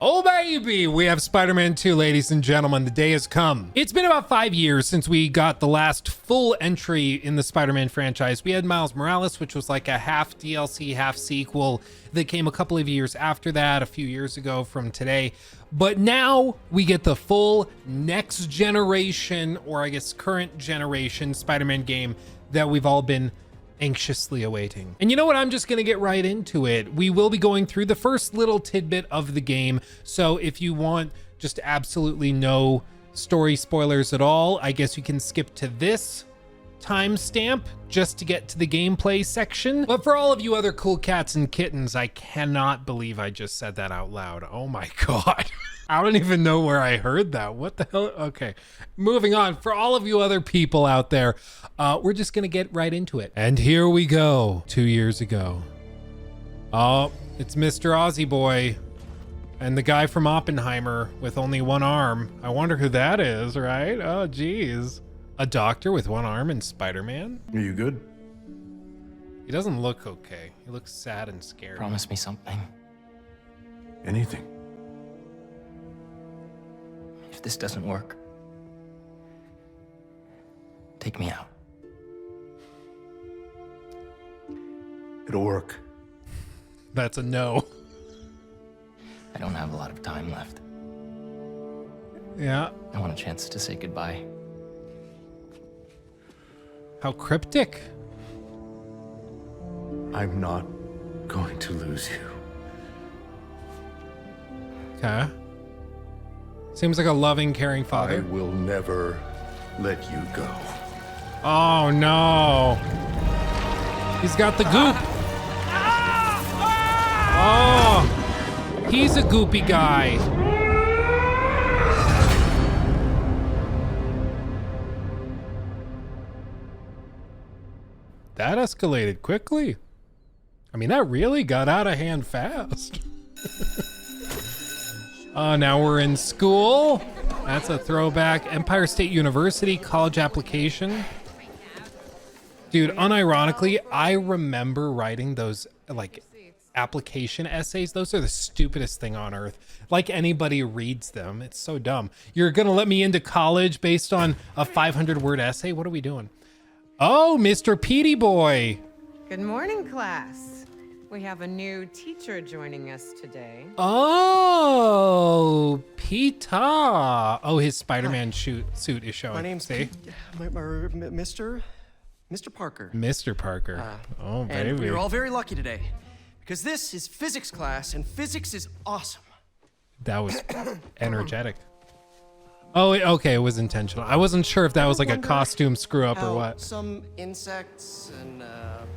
Oh baby, we have Spider-Man 2, ladies and gentlemen. The day has come. It's been about 5 years since we got the last full entry in the Spider-Man franchise. We had Miles Morales, which was like a half DLC, half sequel that came a couple of years after that, a few years ago from today. But now we get the full next generation, or I guess current generation Spider-Man game that we've all been anxiously awaiting. And you know what? I'm just gonna get right into it. We will be going through the first little tidbit of the game. So if you want just absolutely no story spoilers at all, I guess you can skip to this timestamp just to get to the gameplay section. But for all of you other cool cats and kittens, I cannot believe I just said that out loud. Oh my God. I don't even know where I heard that. What the hell? Okay, moving on. For all of you other people out there, we're just gonna get right into it. And here we go, 2 years ago. Oh, it's Mr. Aussie Boy and the guy from Oppenheimer with only one arm. I wonder who that is, right? Oh, geez. A doctor with one arm and Spider-Man? Are you good? He doesn't look okay. He looks sad and scared. Promise me something. Anything? If this doesn't work, take me out. It'll work. That's a no. I don't have a lot of time left. Yeah. I want a chance to say goodbye. How cryptic. I'm not going to lose you. Okay. Seems like a loving, caring I father. will never let you go. Oh no. He's got the goop. Oh, he's a goopy guy. That escalated quickly. I mean, that really got out of hand fast. Now we're in school. That's a throwback. Empire State University college application. Dude, unironically, I remember writing those like application essays. Those are the stupidest thing on earth. Like anybody reads them. It's so dumb. You're gonna let me into college based on a 500-word essay? What are we doing? Oh, Mr. Petey Boy. Good morning, class. We have a new teacher joining us today. Oh, Peter. Oh, his Spider-Man suit is showing. My name's See? Mr. Parker. Mr. Parker. Oh, baby. And we are all very lucky today because this is physics class and physics is awesome. That was energetic. Oh, okay, it was intentional. I wasn't sure if that was like a costume screw up or what. Some insects and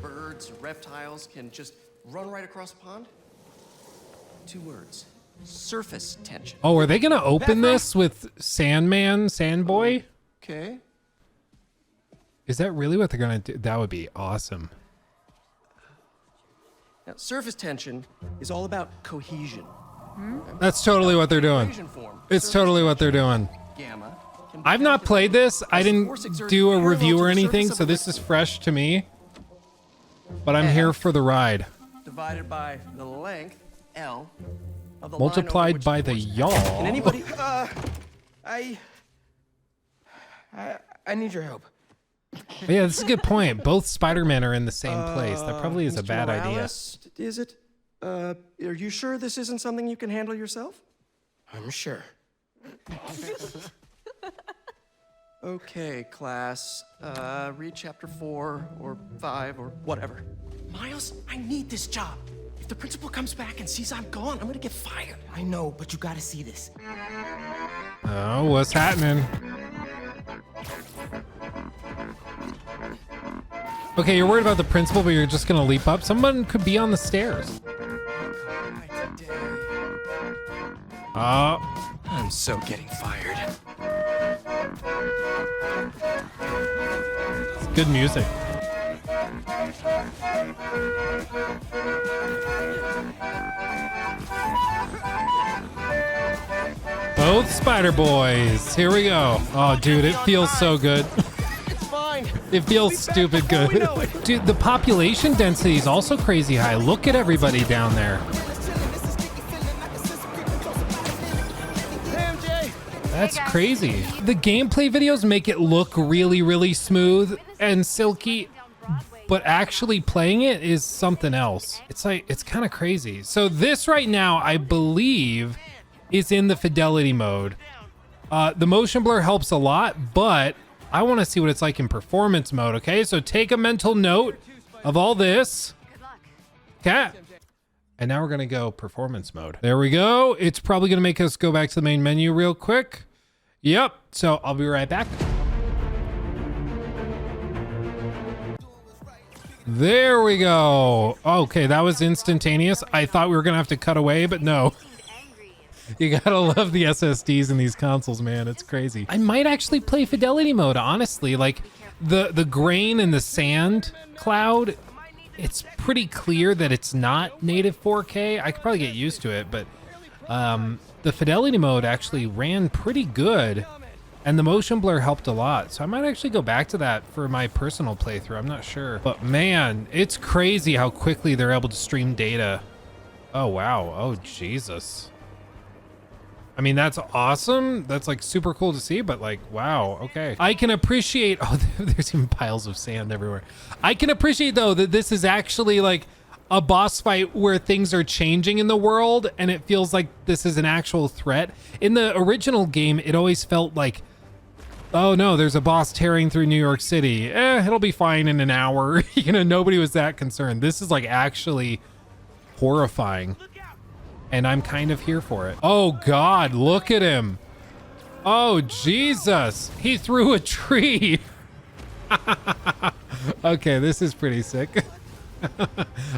birds, reptiles can just run right across a pond. 2 words. Surface tension. Oh, are they gonna open this with Sandman, Sandboy? Okay. Is that really what they're gonna do? That would be awesome. Now, surface tension is all about cohesion. That's totally what they're doing. Equation form. It's totally what they're doing. Gamma can I've not played this. I as didn't force exerted do a parallel review to or the anything, surface so of this is liquid. fresh to me. But I'm here for the ride. Divided by the length, L, of the line over Multiplied which by the the force- yaw. Can anybody? I need your help. Yeah, this is a good point. Both Spider-Men are in the same place. That probably is a Mr. bad idea. Morales, is it? Are you sure this isn't something you can handle yourself? I'm sure. Okay, class. Read chapter 4 or 5 or whatever. Miles, I need this job. If the principal comes back and sees I'm gone, I'm gonna get fired. I know, but you gotta see this. Oh, what's happening? Okay, you're worried about the principal, but you're just gonna leap up. Someone could be on the stairs. Oh, I'm so getting fired. it's good music. Both Spider Boys. Here we go. Oh, dude, it feels so good. It's fine. It feels stupid good. We know it. Dude, the population density is also crazy high. Look at everybody down there. That's crazy. The gameplay videos make it look really, really smooth and silky, but actually playing it is something else. It's like, it's kind of crazy. So this right now, I believe, is in the fidelity mode. The motion blur helps a lot, but I want to see what it's like in performance mode. Okay, so take a mental note of all this. Okay. And now we're going to go performance mode. There we go. It's probably going to make us go back to the main menu real quick. Yep. So I'll be right back. There we go. Okay, that was instantaneous. I thought we were going to have to cut away, but no. You gotta love the SSDs in these consoles, man. It's crazy. I might actually play fidelity mode, honestly. Like the grain and the sand cloud, it's pretty clear that it's not native 4K. I could probably get used to it, but the fidelity mode actually ran pretty good, and the motion blur helped a lot. So I might actually go back to that for my personal playthrough. I'm not sure, but man, it's crazy how quickly they're able to stream data. Oh wow. Oh Jesus. I mean, that's awesome. That's like super cool to see, but like, wow. Okay. I can appreciate, oh, there's even piles of sand everywhere. I can appreciate though that this is actually like a boss fight where things are changing in the world and it feels like this is an actual threat. In the original game, it always felt like, oh no, there's a boss tearing through New York City. It'll be fine in an hour. You know, nobody was that concerned. This is like actually horrifying. And I'm kind of here for it. Oh God, look at him. Oh Jesus, he threw a tree. Okay, this is pretty sick.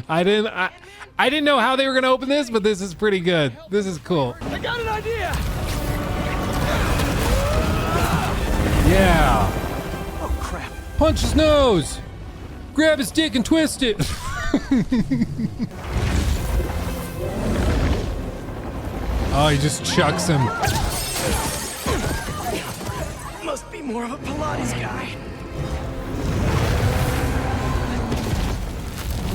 I didn't know how they were gonna open this, but this is pretty good. This is cool. I got an idea. Yeah. Oh crap. Punch his nose. Grab his dick and twist it. Oh, he just chucks him. Must be more of a Pilates guy.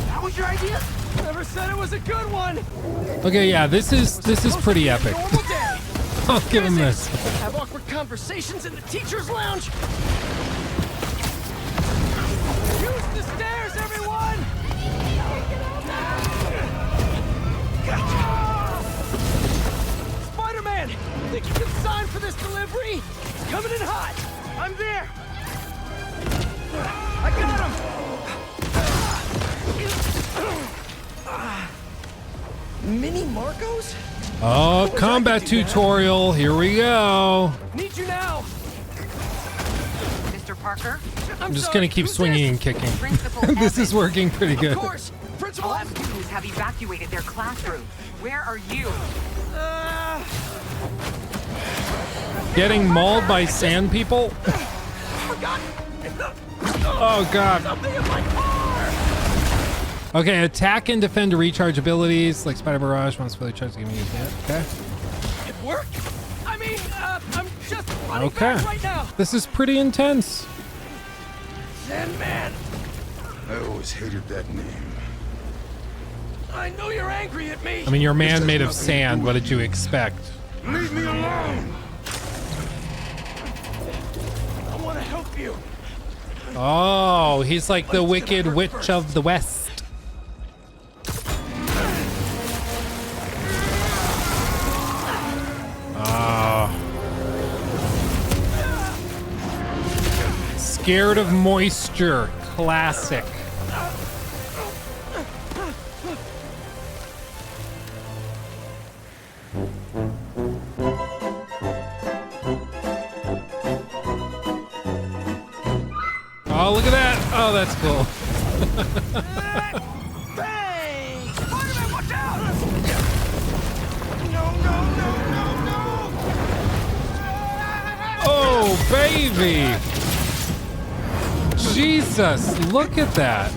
That was your idea? Never said it was a good one. Okay, yeah, this is pretty epic. Normal day. I'll give him this. Have awkward conversations in the teacher's lounge. Use the stairs, everyone. Spider-Man, think you can sign for this delivery? It's coming in hot. I'm there. I got him. Mini Marcos? Oh, combat tutorial. Here we go. Need you now. Mr. Parker? I'm just gonna keep swinging and kicking. This is working pretty good. Of course. Principal. All students have evacuated their classroom. Where are you? Getting mauled by sand people? Oh God. Something in my car. Okay, attack and defend to recharge abilities like Spider Barrage once fully charged. Give me a hit. Okay. It worked. I mean, I'm just running Okay. back right now. This is pretty intense. Sandman, I always hated that name. I know you're angry at me. I mean, you're a man made of sand. What did you expect? Leave me alone! I want to help you. Oh, he's like the wicked witch of the West. Scared of moisture. Classic. Oh, look at that. Oh, that's cool. Bang! Spider-Man, watch out! No. Oh, baby. Jesus, look at that.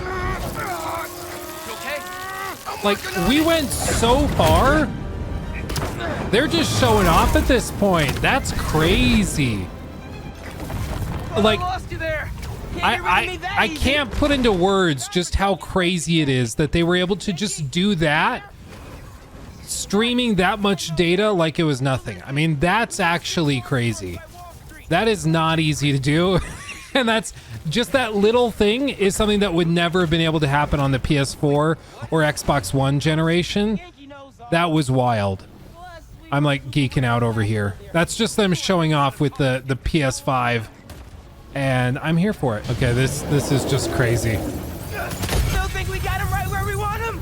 You okay? Like, we went so far. They're just showing off at this point. That's crazy. Like, I lost you there. Can't get rid of me that I easy. can't put into words just how crazy it is that they were able to just do that streaming that much data like it was nothing. I mean, that's actually crazy. That is not easy to do. And that's just that little thing is something that would never have been able to happen on the PS4 or Xbox One generation. That was wild. I'm like geeking out over here. That's just them showing off with the PS5. And I'm here for it. Okay, this is just crazy. Still think we got him right where we want him?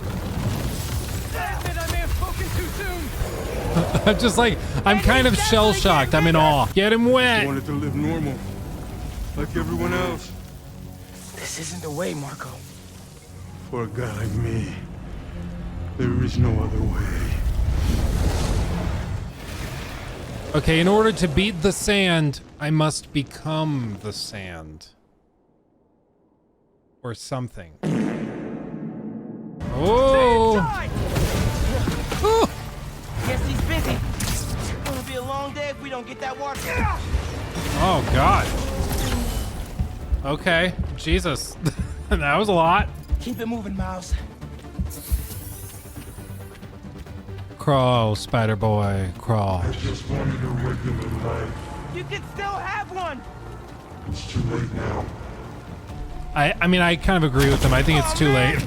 I may have spoken too soon. I'm just like, I'm kind of shell-shocked. I'm in awe. Get him I wet. wanted to live normal, like everyone else. This isn't the way, Marco. For a guy like me, there is no other way. Okay, in order to beat the sand, I must become the sand. Or something. Oh! Ooh. Guess he's busy. It's gonna be a long day if we don't get that water. Oh, God. Okay, Jesus. That was a lot. Keep it moving, Miles. Crawl, spider boy, crawl. I just wanted a regular life. You can still have one. It's too late now. I mean, I kind of agree with him. I think it's too late.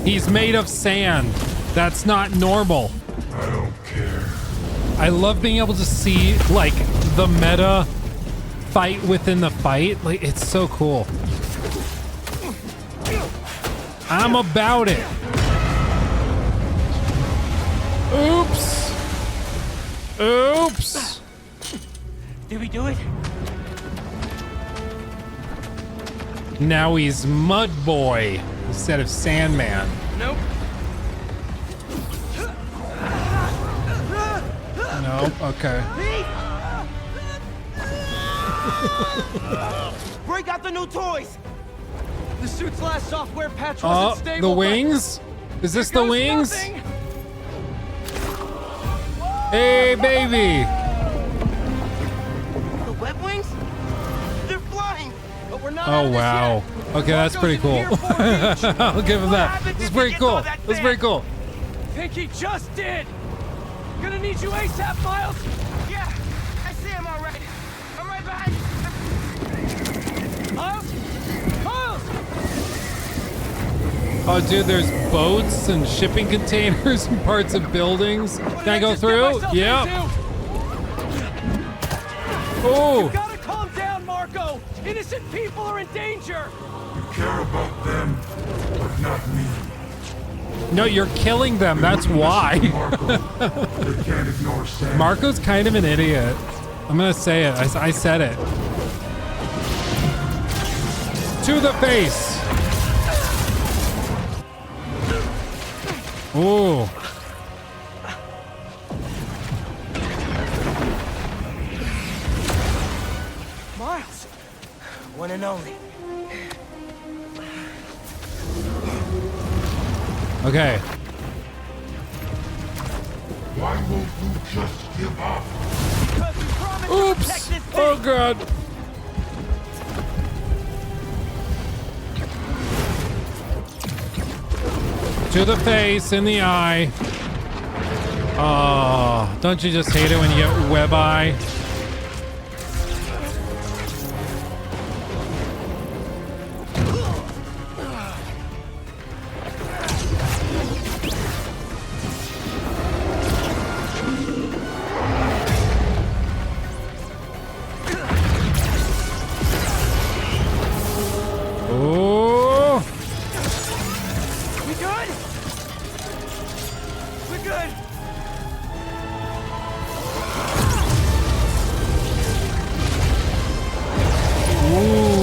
He's made of sand. That's not normal. I don't care. I love being able to see, like, the meta fight within the fight. Like, it's so cool. I'm about it. Oops. Oops. Did we do it? Now he's Mud Boy instead of Sandman. Nope. Nope. Okay. Break out the new toys. The suit's last software patch wasn't Oh, stable. the wings? Is this the wings? Nothing. Hey, baby. The web wings? They're flying. But we're not out Oh, of this wow. yet. Okay, that's pretty cool. I'll give him that. This is pretty cool. This is pretty cool. Think he just did. Gonna need you ASAP, Miles. Yeah, I see him already. I'm right behind you. Miles? Miles! Oh, dude, there's boats and shipping containers and parts of buildings. Can I go through? Yep. Oh. Gotta calm down, Marco. Innocent people are in danger. You care about them, but not me. No, you're killing them. That's why. Marco, they can't ignore Sam. Marco's kind of an idiot. I'm gonna say it. I said it. To the face. Ooh. Miles. One and only. Okay. Why won't you just give up? Because we promised to protect Oops. this thing. Oh, God. To the face, in the eye. Oh, don't you just hate it when you get web eye? Oh. We good? We're good. Ooh.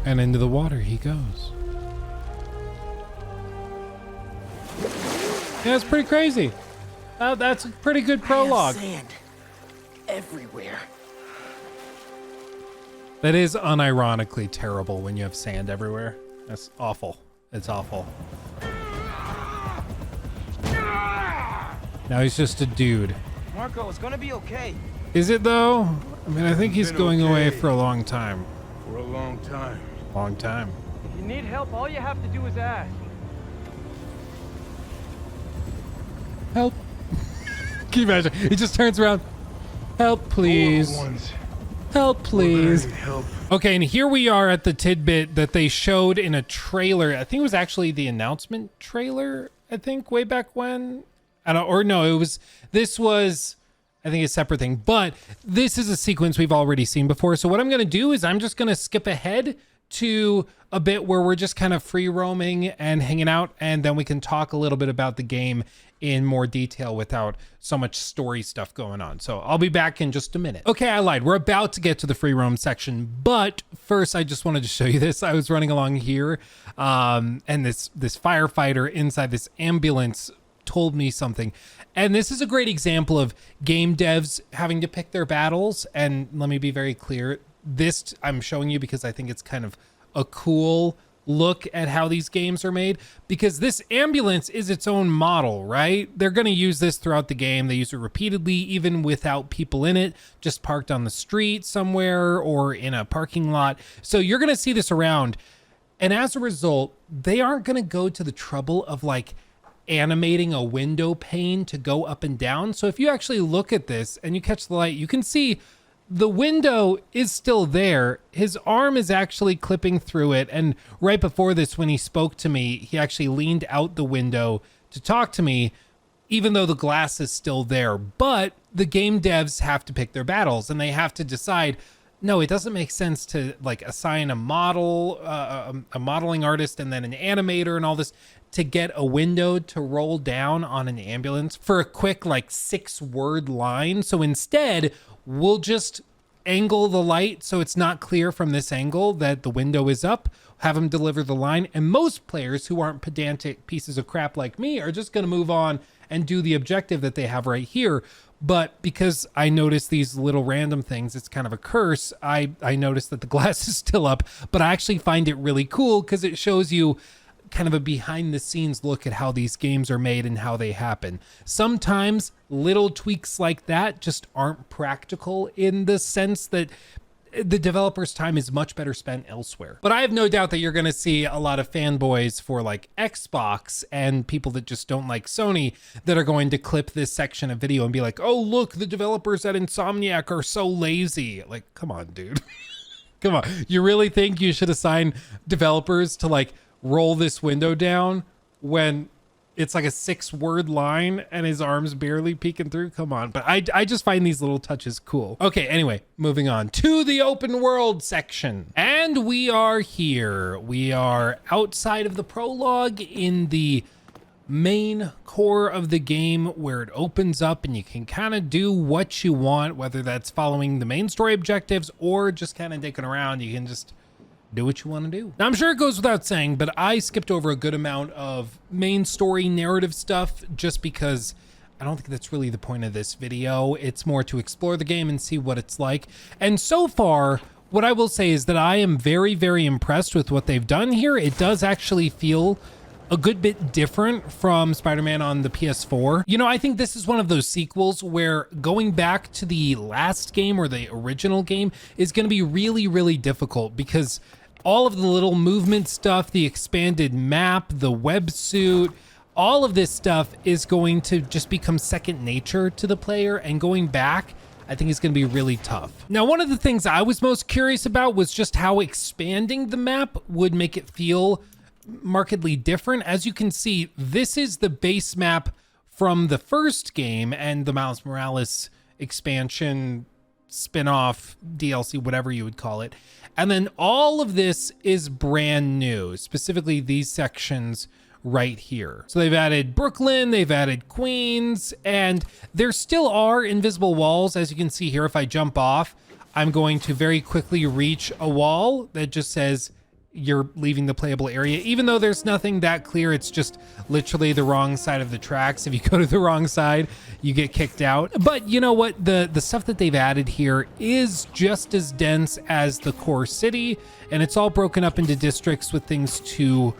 And into the water he goes. Yeah, it's pretty crazy. That's a pretty good prologue. Sand everywhere. That is unironically terrible when you have sand everywhere. That's awful. It's awful. Now he's just a dude. Marco, it's gonna be okay. Is it though? I mean, I think he's Been going away okay. for a long time. For a long time. Long time. If you need help, all you have to do is ask. Help. Can you imagine? He just turns around. Help, please. All the ones Help, please. who need help. Okay, and here we are at the tidbit that they showed in a trailer. I think it was actually the announcement trailer, I think, way back when. I think a separate thing, but this is a sequence we've already seen before. So what I'm going to do is I'm just going to skip ahead to a bit where we're just kind of free roaming and hanging out, and then we can talk a little bit about the game in more detail without so much story stuff going on. So I'll be back in just a minute. Okay, I lied. We're about to get to the free roam section, but first I just wanted to show you this. I was running along here, and this firefighter inside this ambulance told me something. And this is a great example of game devs having to pick their battles. And let me be very clear. This I'm showing you because I think it's kind of a cool look at how these games are made, because this ambulance is its own model, right? They're going to use this throughout the game. They use it repeatedly, even without people in it, just parked on the street somewhere or in a parking lot. So you're going to see this around. And as a result, they aren't going to go to the trouble of like animating a window pane to go up and down. So if you actually look at this and you catch the light, you can see the window is still there. His arm is actually clipping through it. And right before this, when he spoke to me, he actually leaned out the window to talk to me, even though the glass is still there. But the game devs have to pick their battles, and they have to decide, no, it doesn't make sense to like assign a model, a modeling artist, and then an animator and all this to get a window to roll down on an ambulance for a quick like 6-word line. So instead, we'll just angle the light so it's not clear from this angle that the window is up, have them deliver the line. And most players who aren't pedantic pieces of crap like me are just going to move on and do the objective that they have right here. But because I noticed these little random things, it's kind of a curse. I noticed that the glass is still up, but I actually find it really cool because it shows you kind of a behind the scenes look at how these games are made and how they happen. Sometimes little tweaks like that just aren't practical in the sense that the developer's time is much better spent elsewhere. But I have no doubt that you're going to see a lot of fanboys for like Xbox and people that just don't like Sony that are going to clip this section of video and be like, oh, look, the developers at Insomniac are so lazy. Like, come on, dude. Come on. You really think you should assign developers to like roll this window down when it's like a 6-word line and his arm's barely peeking through? Come on. But I just find these little touches cool. Okay, anyway, moving on to the open world section. And we are here. We are outside of the prologue in the main core of the game where it opens up and you can kind of do what you want, whether that's following the main story objectives or just kind of dicking around. You can just do what you want to do. Now, I'm sure it goes without saying, but I skipped over a good amount of main story narrative stuff just because I don't think that's really the point of this video. It's more to explore the game and see what it's like. And so far, what I will say is that I am very, very impressed with what they've done here. It does actually feel a good bit different from Spider-Man on the PS4. You know, I think this is one of those sequels where going back to the last game or the original game is going to be really, really difficult because all of the little movement stuff, the expanded map, the web suit, all of this stuff is going to just become second nature to the player, and going back, I think is going to be really tough. Now, one of the things I was most curious about was just how expanding the map would make it feel markedly different. As you can see, this is the base map from the first game and the Miles Morales expansion, spin-off, DLC, whatever you would call it. And then all of this is brand new, specifically these sections right here. So they've added Brooklyn, they've added Queens, and there still are invisible walls. As you can see here, if I jump off, I'm going to very quickly reach a wall that just says you're leaving the playable area, even though there's nothing that clear. It's just literally the wrong side of the tracks. If you go to the wrong side, you get kicked out. But you know what? The stuff that they've added here is just as dense as the core city, and it's all broken up into districts with things to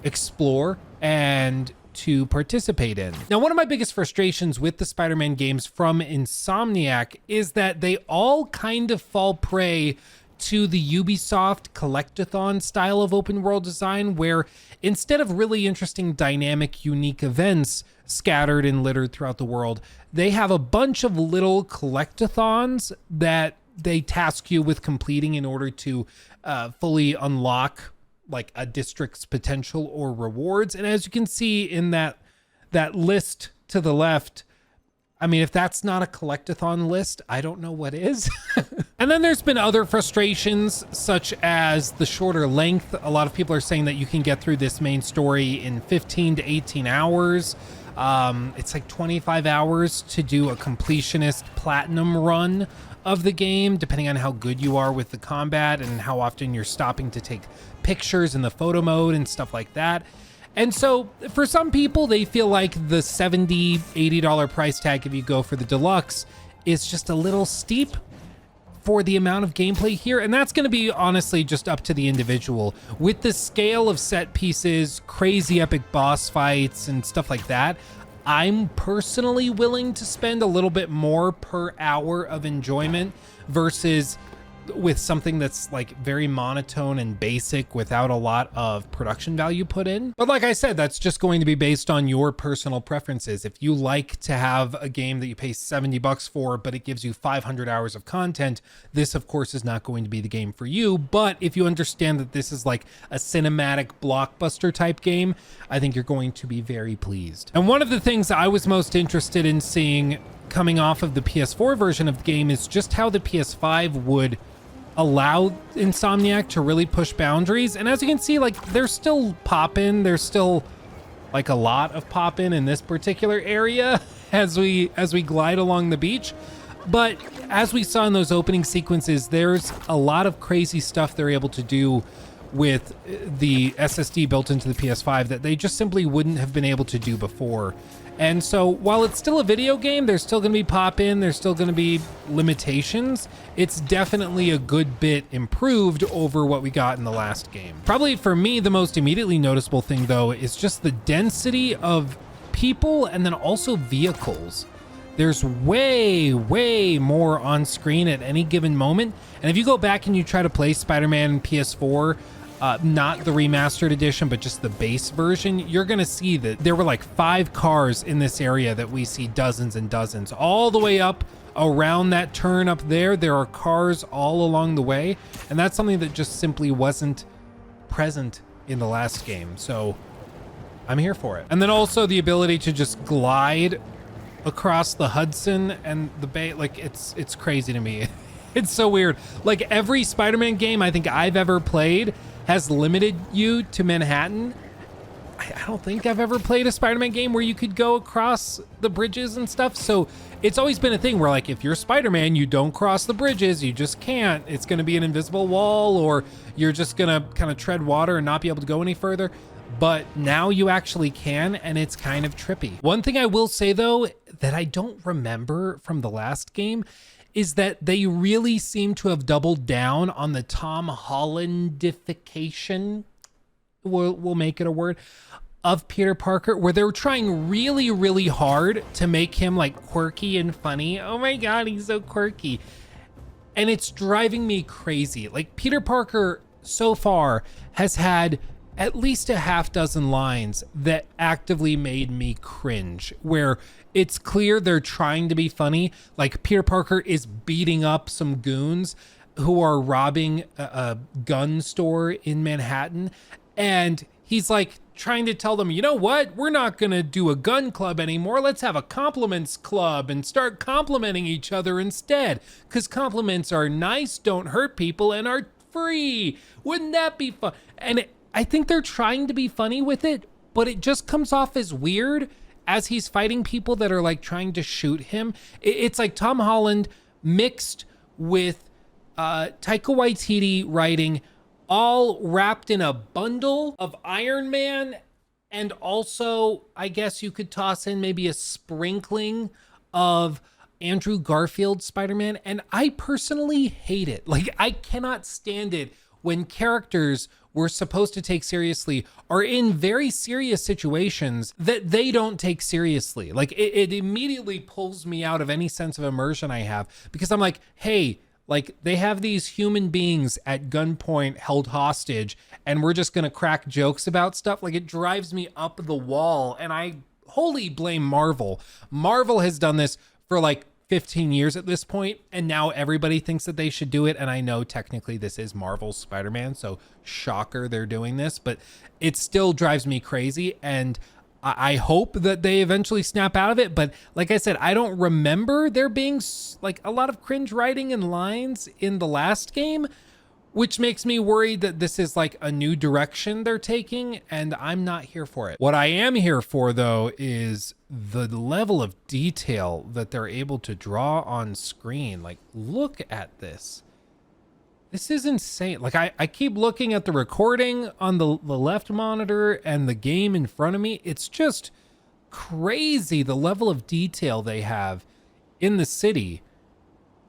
explore. And to participate in. Now, one of my biggest frustrations with the Spider-Man games from Insomniac is that they all kind of fall prey to the Ubisoft collectathon style of open world design, where instead of really interesting, dynamic, unique events scattered and littered throughout the world, they have a bunch of little collectathons that they task you with completing in order to fully unlock like a district's potential or rewards. And as you can see in that list to the left, I mean, if that's not a collectathon list, I don't know what is. And then there's been other frustrations, such as the shorter length. A lot of people are saying that you can get through this main story in 15 to 18 hours. It's like 25 hours to do a completionist platinum run of the game, depending on how good you are with the combat and how often you're stopping to take pictures in the photo mode and stuff like that. And so for some people, they feel like the $70, $80 price tag if you go for the deluxe is just a little steep for the amount of gameplay here. And that's going to be honestly just up to the individual. With the scale of set pieces, crazy epic boss fights and stuff like that, I'm personally willing to spend a little bit more per hour of enjoyment versus with something that's like very monotone and basic without a lot of production value put in. But like I said, that's just going to be based on your personal preferences. If you like to have a game that you pay $70 for, but it gives you 500 hours of content, this of course is not going to be the game for you. But if you understand that this is like a cinematic blockbuster type game, I think you're going to be very pleased. And one of the things I was most interested in seeing coming off of the PS4 version of the game is just how the PS5 would allow Insomniac to really push boundaries. And as you can see, like there's still pop-in, there's still like a lot of pop-in in this particular area as we glide along the beach. But as we saw in those opening sequences, there's a lot of crazy stuff they're able to do with the SSD built into the PS5 that they just simply wouldn't have been able to do before. And so while it's still a video game, there's still going to be pop-in, there's still going to be limitations. It's definitely a good bit improved over what we got in the last game. Probably for me, the most immediately noticeable thing though is just the density of people and then also vehicles. There's way more on screen at any given moment. And if you go back and you try to play Spider-Man PS4, not the remastered edition, but just the base version, you're gonna see that there were like 5 cars in this area that we see dozens and dozens. All the way up around that turn up there, there are cars all along the way. And that's something that just simply wasn't present in the last game. So I'm here for it. And then also the ability to just glide across the Hudson and the bay, like it's crazy to me. It's so weird. Like every Spider-Man game I think I've ever played has limited you to Manhattan. I don't think I've ever played a Spider-Man game where you could go across the bridges and stuff. So it's always been a thing where like, if you're Spider-Man, you don't cross the bridges, you just can't. It's gonna be an invisible wall, or you're just gonna kind of tread water and not be able to go any further. But now you actually can, and it's kind of trippy. One thing I will say though, that I don't remember from the last game, is that they really seem to have doubled down on the Tom Hollandification, we'll make it a word, of Peter Parker, where they were trying really hard to make him like quirky and funny. Oh my God, he's so quirky. And it's driving me crazy. Like Peter Parker so far has had at least a half dozen lines that actively made me cringe, where it's clear they're trying to be funny. Like Peter Parker is beating up some goons who are robbing a gun store in Manhattan. And he's like trying to tell them, you know what? We're not going to do a gun club anymore. Let's have a compliments club and start complimenting each other instead. Because compliments are nice, don't hurt people, and are free. Wouldn't that be fun? And I think they're trying to be funny with it, but it just comes off as weird as he's fighting people that are like trying to shoot him. It's like Tom Holland mixed with Taika Waititi writing, all wrapped in a bundle of Iron Man. And also, I guess you could toss in maybe a sprinkling of Andrew Garfield Spider-Man. And I personally hate it. Like, I cannot stand it when characters we're supposed to take seriously are in very serious situations that they don't take seriously. Like it immediately pulls me out of any sense of immersion I have, because I'm like, hey, like they have these human beings at gunpoint held hostage and we're just gonna crack jokes about stuff. Like it drives me up the wall, and I wholly blame Marvel. Marvel has done this for like 15 years at this point, and now everybody thinks that they should do it. And I know technically this is Marvel's Spider-Man, so shocker they're doing this, but it still drives me crazy. And I hope that they eventually snap out of it. But like I said, I don't remember there being like a lot of cringe writing and lines in the last game, which makes me worried that this is like a new direction they're taking, and I'm not here for it. What I am here for, though, is the level of detail that they're able to draw on screen. Like, look at this. This is insane. Like, I keep looking at the recording on the left monitor and the game in front of me. It's just crazy the level of detail they have in the city.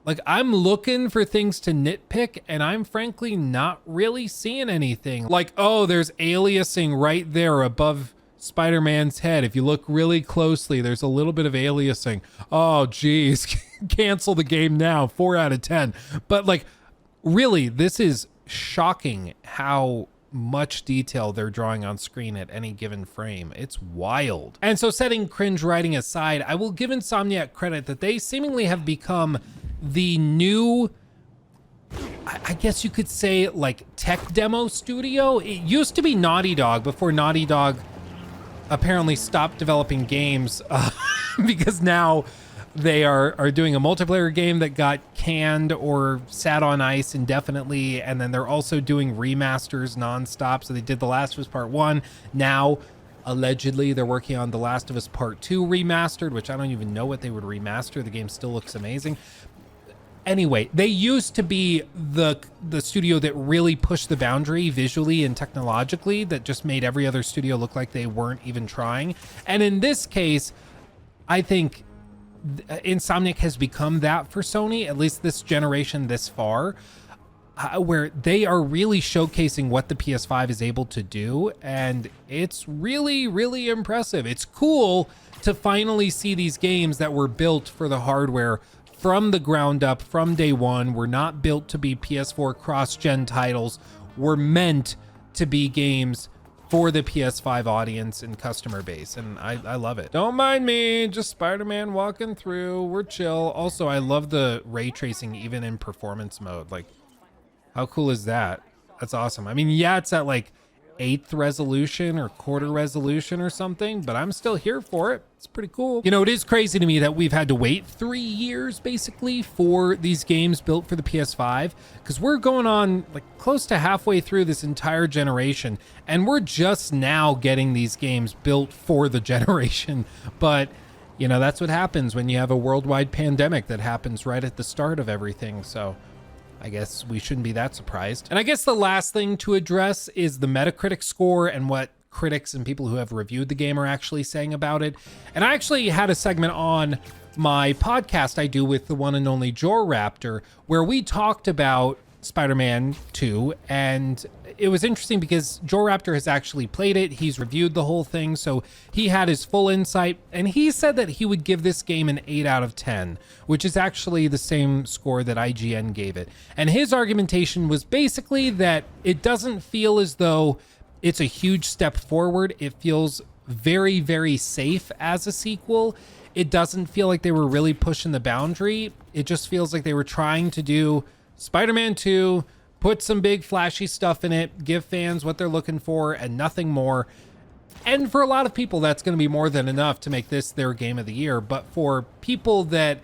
Like, I'm looking for things to nitpick, and I'm frankly not really seeing anything. Like, oh, there's aliasing right there above Spider-Man's head. If you look really closely, there's a little bit of aliasing. Oh, geez, cancel the game now, 4 out of 10. But like, really, this is shocking how much detail they're drawing on screen at any given frame. It's wild. And so, setting cringe writing aside, I will give Insomniac credit that they seemingly have become the new, I guess you could say, like tech demo studio. It used to be Naughty Dog before Naughty Dog apparently stopped developing games because now they are doing a multiplayer game that got canned or sat on ice indefinitely, and then they're also doing remasters nonstop. So they did The Last of Us Part 1. Now allegedly they're working on The Last of Us Part 2 remastered, which I don't even know what they would remaster. The game still looks amazing. Anyway, they used to be the studio that really pushed the boundary visually and technologically, that just made every other studio look like they weren't even trying. And in this case, I think Insomniac has become that for Sony, at least this generation this far, where they are really showcasing what the PS5 is able to do. And it's really, really impressive. It's cool to finally see these games that were built for the hardware from the ground up, from day one. Were not built to be PS4 cross-gen titles, were meant to be games for the PS5 audience and customer base, and I love it. Don't mind me, just Spider-Man walking through, we're chill. Also, I love the ray tracing even in performance mode. Like, how cool is that? That's awesome. I mean, yeah, it's at like 1/8 resolution or 1/4 resolution or something, but I'm still here for it. It's pretty cool. You know, it is crazy to me that we've had to wait 3 years basically for these games built for the PS5, because we're going on like close to halfway through this entire generation, and we're just now getting these games built for the generation. But you know, that's what happens when you have a worldwide pandemic that happens right at the start of everything. So I guess we shouldn't be that surprised. And I guess the last thing to address is the Metacritic score and what critics and people who have reviewed the game are actually saying about it. And I actually had a segment on my podcast I do with the one and only Jor Raptor, where we talked about Spider-Man 2, and it was interesting because Jor Raptor has actually played it. He's reviewed the whole thing, so he had his full insight, and he said that he would give this game an 8 out of 10, which is actually the same score that IGN gave it. And his argumentation was basically that it doesn't feel as though it's a huge step forward. It feels very, very safe as a sequel. It doesn't feel like they were really pushing the boundary. It just feels like they were trying to do Spider-Man 2, put some big flashy stuff in it, give fans what they're looking for and nothing more. And for a lot of people, that's going to be more than enough to make this their game of the year. But for people that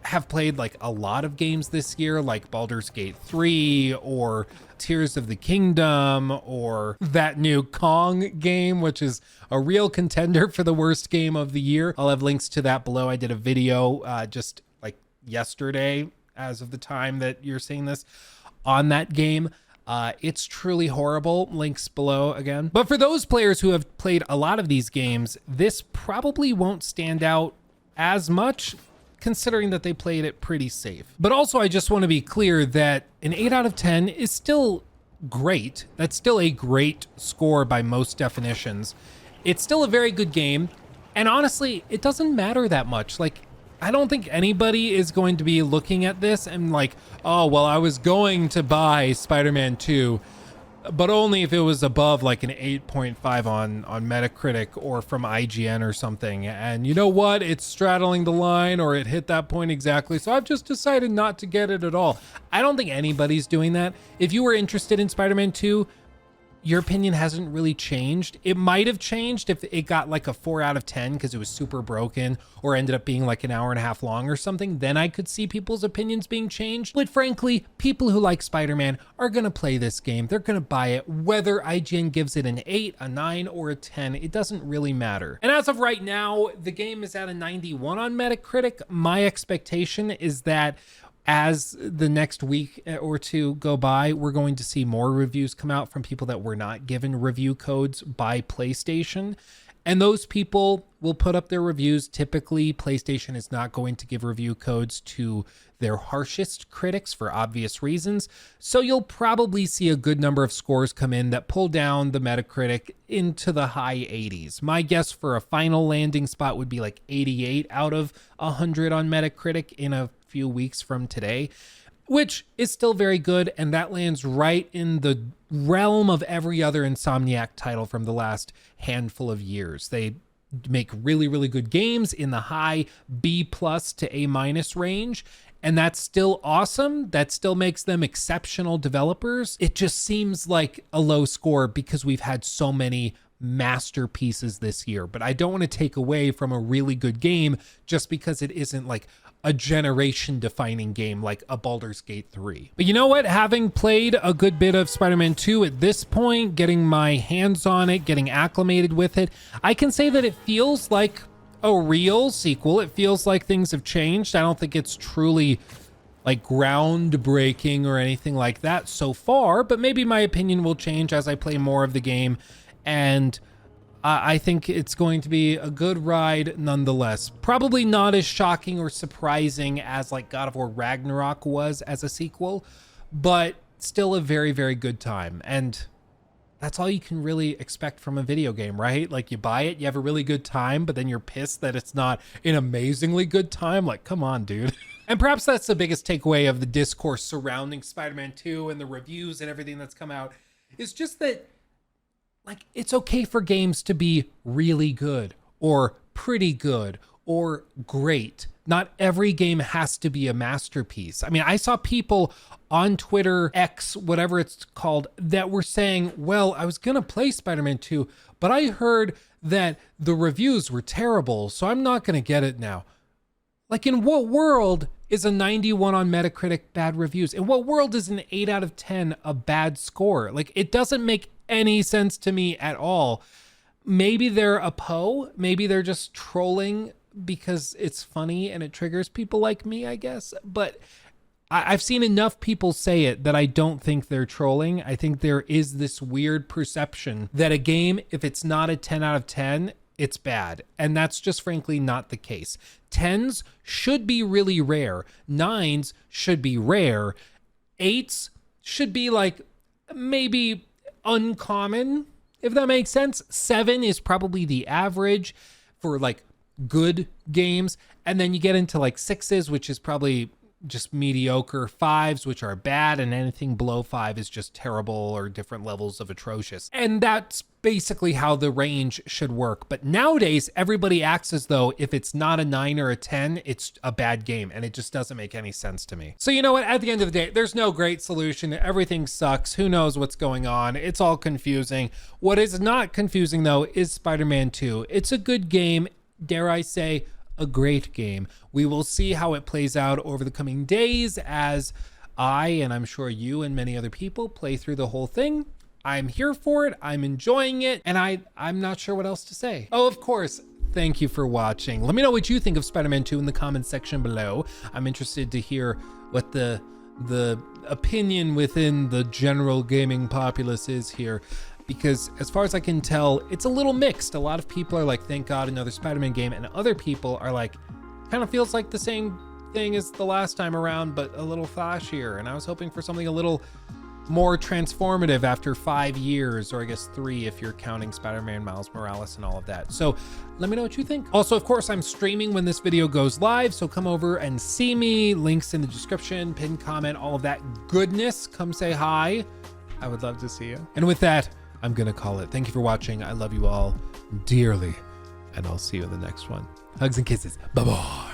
have played like a lot of games this year, like Baldur's Gate 3 or Tears of the Kingdom or that new Kong game, which is a real contender for the worst game of the year. I'll have links to that below. I did a video just like yesterday, as of the time that you're seeing this, on that game. It's truly horrible. Links below again. But for those players who have played a lot of these games, this probably won't stand out as much, considering that they played it pretty safe. But also, I just want to be clear that an 8 out of 10 is still great. That's still a great score by most definitions. It's still a very good game. And honestly, it doesn't matter that much. Like, I don't think anybody is going to be looking at this and like, oh, well, I was going to buy Spider-Man 2, but only if it was above like an 8.5 on Metacritic or from IGN or something. And you know what? It's straddling the line, or it hit that point exactly. So I've just decided not to get it at all. I don't think anybody's doing that. If you were interested in Spider-Man 2, your opinion hasn't really changed. It might have changed if it got like a 4 out of 10 because it was super broken or ended up being like an hour and a half long or something. Then I could see people's opinions being changed. But frankly, people who like Spider-Man are going to play this game. They're going to buy it. Whether IGN gives it an 8, a 9, or a 10, it doesn't really matter. And as of right now, the game is at a 91 on Metacritic. My expectation is that as the next week or two go by, we're going to see more reviews come out from people that were not given review codes by PlayStation. And those people will put up their reviews. Typically, PlayStation is not going to give review codes to their harshest critics for obvious reasons. So you'll probably see a good number of scores come in that pull down the Metacritic into the high 80s. My guess for a final landing spot would be like 88 out of 100 on Metacritic in a few weeks from today, which is still very good, and that lands right in the realm of every other Insomniac title from the last handful of years. They make really, really good games in the high B+ to A- range, and that's still awesome. That still makes them exceptional developers. It just seems like a low score because we've had so many masterpieces this year, but I don't want to take away from a really good game just because it isn't like a generation defining game like a Baldur's Gate 3. But you know what? Having played a good bit of Spider-Man 2 at this point, getting my hands on it, getting acclimated with it, I can say that it feels like a real sequel. It feels like things have changed. I don't think it's truly like groundbreaking or anything like that so far, but maybe my opinion will change as I play more of the game. And I think it's going to be a good ride nonetheless. Probably not as shocking or surprising as like God of War Ragnarok was as a sequel, but still a very, very good time. And that's all you can really expect from a video game, right? Like you buy it, you have a really good time, but then you're pissed that it's not an amazingly good time. Like, come on, dude. And perhaps that's the biggest takeaway of the discourse surrounding Spider-Man 2 and the reviews and everything that's come out, is just that like, it's okay for games to be really good or pretty good or great. Not every game has to be a masterpiece. I mean, I saw people on Twitter, X, whatever it's called, that were saying, well, I was going to play Spider-Man 2, but I heard that the reviews were terrible, so I'm not going to get it now. Like, in what world is a 91 on Metacritic bad reviews? In what world is an 8 out of 10 a bad score? Like, it doesn't make any sense to me at all. Maybe they're a Poe. Maybe they're just trolling because it's funny and it triggers people like me, I guess. But I've seen enough people say it that I don't think they're trolling. I think there is this weird perception that a game, if it's not a 10 out of 10, it's bad. And that's just frankly not the case. 10s should be really rare. 9s should be rare. 8s should be like maybe uncommon, if that makes sense. 7 is probably the average for like good games. And then you get into like 6s, which is probably just mediocre. 5s, which are bad, and anything below 5 is just terrible or different levels of atrocious. And that's basically how the range should work. But nowadays, everybody acts as though if it's not a 9 or a 10, it's a bad game, and it just doesn't make any sense to me. So you know what? At the end of the day, there's no great solution. Everything sucks. Who knows what's going on? It's all confusing. What is not confusing, though, is Spider-Man 2. It's a good game. Dare I say, a great game. We will see how it plays out over the coming days as I, and I'm sure you and many other people, play through the whole thing. I'm here for it. I'm enjoying it. And I'm not sure what else to say. Oh, of course. Thank you for watching. Let me know what you think of Spider-Man 2 in the comments section below. I'm interested to hear what the opinion within the general gaming populace is here, because as far as I can tell, it's a little mixed. A lot of people are like, thank God, another Spider-Man game. And other people are like, kind of feels like the same thing as the last time around, but a little flashier. And I was hoping for something a little more transformative after 5 years, or I guess 3 if you're counting Spider-Man, Miles Morales, and all of that. So let me know what you think. Also, of course, I'm streaming when this video goes live, so come over and see me. Links in the description, pinned comment, all of that goodness. Come say hi. I would love to see you. And with that, I'm gonna call it. Thank you for watching. I love you all dearly, and I'll see you in the next one. Hugs and kisses. Bye-bye.